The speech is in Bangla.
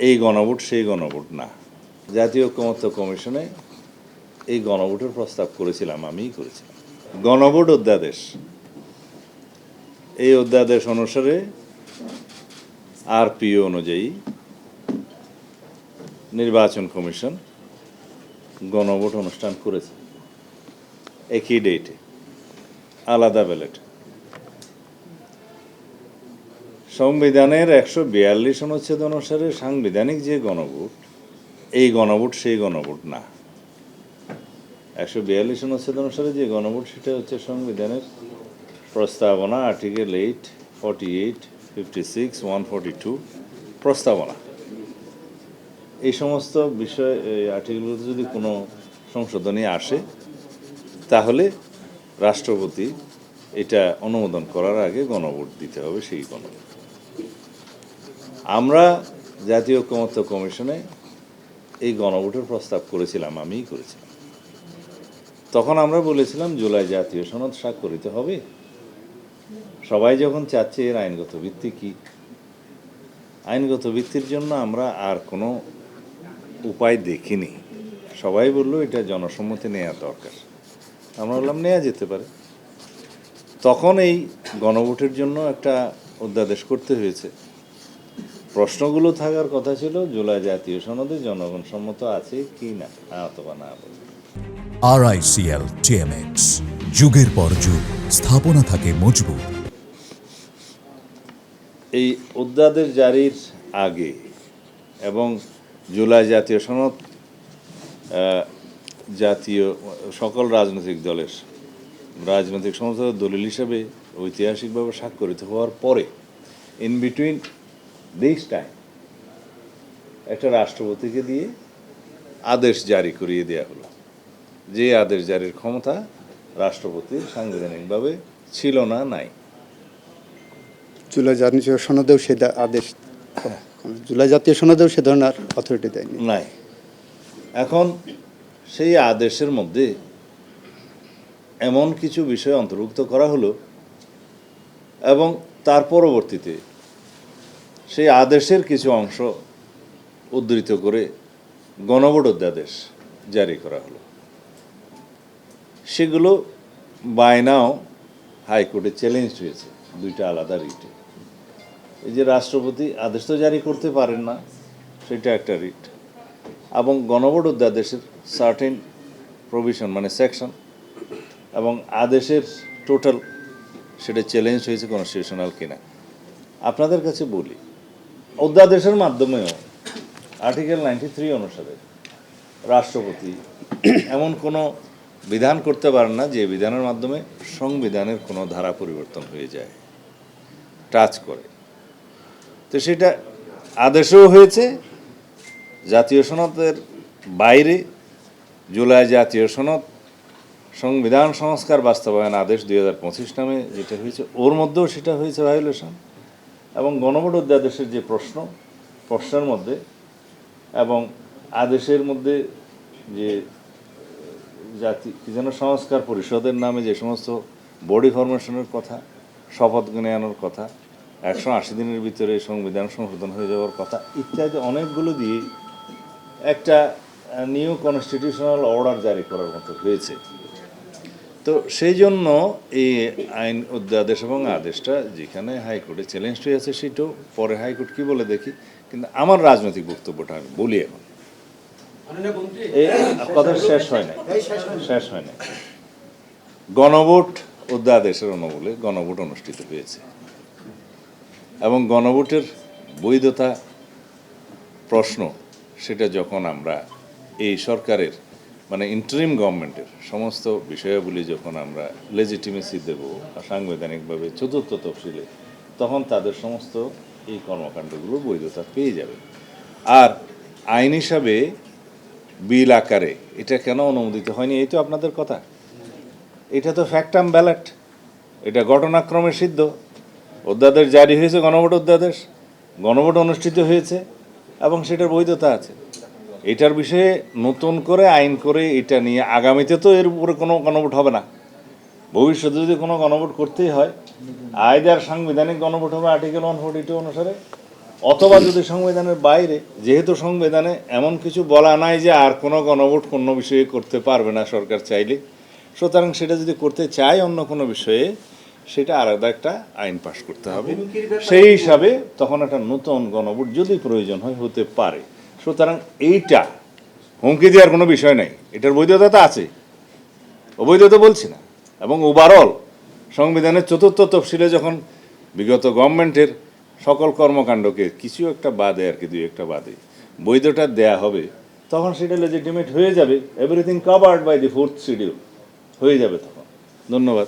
এই গণভোট সেই গণভোট না। জাতীয় ঐকমত্য কমিশনে এই গণভোটের প্রস্তাব করেছিলাম, আমিই করেছিলাম। গণভোট অধ্যাদেশ, এই অধ্যাদেশ অনুসারে আরপিও অনুযায়ী নির্বাচন কমিশন গণভোট অনুষ্ঠান করেছে একই ডেটে, আলাদা ব্যালট। সংবিধানের 142 অনুচ্ছেদ অনুসারে সাংবিধানিক যে গণভোট, এই গণভোট সেই গণভোট না। 142 অনুচ্ছেদ অনুসারে যে গণভোট সেটা হচ্ছে সংবিধানের প্রস্তাবনা, আর্টিকেল 8, 48, 56, 142 প্রস্তাবনা। এই সমস্ত বিষয় আর্টিকেলগুলোতে যদি কোনো সংশোধনী আসে তাহলে রাষ্ট্রপতি এটা অনুমোদন করার আগে গণভোট দিতে হবে, সেই গণভোট। আমরা জাতীয় ঐকমত্য কমিশনে এই গণভোটের প্রস্তাব করেছিলাম, আমিই করেছিলাম। তখন আমরা বলেছিলাম জুলাই জাতীয় সনদ স্বাক্ষরিত হবে। সবাই যখন চাচ্ছে এর আইনগত ভিত্তি কি, আইনগত ভিত্তির জন্য আমরা আর কোনো উপায় দেখিনি। সবাই বলল এটা জনসম্মতি নেওয়া দরকার। আমরা বললাম নেওয়া যেতে পারে। তখন এই গণভোটের জন্য একটা অধ্যাদেশ করতে হয়েছে। প্রশ্নগুলো থাকার কথা ছিল জুলাই জাতীয় সনদে জনগণ সম্মত আছে কি না, অথবা না। RICL TMX, যুগের পর যুগ স্থাপনা থাকে মজবুত। এই অধ্যাদেশ জারির আগে এবং জুলাই জাতীয় সনদ জাতীয় সকল রাজনৈতিক দলের রাজনৈতিক সমঝোতার দলিল হিসাবে ঐতিহাসিকভাবে স্বাক্ষরিত হওয়ার পরে ইন বিটুইন দিস টাইম একটা রাষ্ট্রপতিকে দিয়ে আদেশ জারি করিয়ে দেওয়া হলো, যে আদেশ জারির ক্ষমতা রাষ্ট্রপতির সাংবিধানিকভাবে ছিল না, নাই। জুলাই জাতীয় সনদেও সে আদেশ, জুলাই জাতীয় সনদেও সে ধরনের অথরিটি দেয়নি, নাই। এখন সেই আদেশের মধ্যে এমন কিছু বিষয় অন্তর্ভুক্ত করা হলো এবং তার পরবর্তীতে সেই আদেশের কিছু অংশ উদ্ধৃত করে গণভোট অধ্যাদেশ জারি করা হলো। সেগুলো বাই নাও হাইকোর্টে চ্যালেঞ্জ হয়েছে দুইটা আলাদা রিটে। এই যে রাষ্ট্রপতি আদেশ তো জারি করতে পারেন না, সেটা একটা রিট, এবং গণভোট অধ্যাদেশের সার্টেন প্রভিশন মানে সেকশন এবং আদেশের টোটাল সেটা চ্যালেঞ্জ হয়েছে কনস্টিটিউশনাল কিনা। আপনাদের কাছে বলি, অধ্যাদেশের মাধ্যমেও আর্টিকেল 93 অনুসারে রাষ্ট্রপতি এমন কোনো বিধান করতে পারেন না যে বিধানের মাধ্যমে সংবিধানের কোনো ধারা পরিবর্তন হয়ে যায়, টাচ করে। তো সেটা আদেশেও হয়েছে। জাতীয় সনদের বাইরে জুলাই জাতীয় সনদ সংবিধান সংস্কার বাস্তবায়ন আদেশ 2025 নামে যেটা হয়েছে, ওর মধ্যেও সেটা হয়েছে ভায়োলেশন। এবং গণভোট অধ্যাদেশের যে প্রশ্নের মধ্যে এবং আদেশের মধ্যে যে কি যেন সংস্কার পরিষদের নামে যে সমস্ত বডি ফরমেশনের কথা, শপথ নেওয়ানোর কথা, 180 দিনের ভিতরে সংবিধান সংশোধন হয়ে যাওয়ার কথা ইত্যাদি অনেকগুলো দিয়ে একটা নিউ কনস্টিটিউশনাল অর্ডার জারি করার মতো হয়েছে। তো সেই জন্য এই আইন অধ্যাদেশ এবং আদেশটা যেখানে হাইকোর্টে চ্যালেঞ্জ হয়ে আছে, সেটাও পরে হাইকোর্ট কি বলে দেখি। কিন্তু আমার রাজনৈতিক বক্তব্যটা আমি বলি এখন, এই কথা শেষ হয় না। গণভোট অধ্যাদেশের অনুমূলে গণভোট অনুষ্ঠিত হয়েছে এবং গণভোটের বৈধতা প্রশ্ন সেটা যখন আমরা এই সরকারের মানে ইন্টারিম গভর্নমেন্টের সমস্ত বিষয়াবলী যখন আমরা লেজিটিমেসি দেব সাংবিধানিকভাবে চতুর্থ তফসিলে, তখন তাদের সমস্ত এই কর্মকাণ্ডগুলো বৈধতা পেয়ে যাবে। আর আইন হিসাবে বিল আকারে এটা কেন অনুমোদিত হয়নি, এই তো আপনাদের কথা। এটা তো ফ্যাক্টাম ব্যালট, এটা ঘটনাক্রমে সিদ্ধ। অধ্যাদেশ জারি হয়েছে, গণভোট অধ্যাদেশ, গণভোট অনুষ্ঠিত হয়েছে এবং সেটার বৈধতা আছে। এটার বিষয়ে নতুন করে আইন করে এটা নিয়ে আগামীতে তো এর উপরে কোনো গণভোট হবে না। ভবিষ্যতে যদি কোনো গণভোট করতেই হয়, আইদার সাংবিধানিক গণভোট হবে আর্টিকেল 142 অনুসারে, অথবা যদি সংবিধানের বাইরে, যেহেতু সংবিধানে এমন কিছু বলা নাই যে আর কোনো গণভোট কোনো বিষয়ে করতে পারবে না সরকার চাইলে, সুতরাং সেটা যদি করতে চায় অন্য কোনো বিষয়ে, সেটা আলাদা একটা আইন পাশ করতে হবে। সেই হিসাবে তখন একটা নতুন গণভোট যদি প্রয়োজন হয় হতে পারে। সুতরাং এইটা হুমকি দেওয়ার কোনো বিষয় নাই, এটার বৈধতা তো আছে, অবৈধতা বলছি না। এবং ওভারঅল সংবিধানের ৪র্থ তফসিলে যখন বিগত গভর্নমেন্টের সকল কর্মকাণ্ডকে কিছু একটা বাদে আর কি, দুই একটা বাদে বৈধতা দেয়া হবে, তখন সেটা লেজিটিমেট হয়ে যাবে। Everything covered by the 4th schedule হয়ে যাবে তখন। ধন্যবাদ।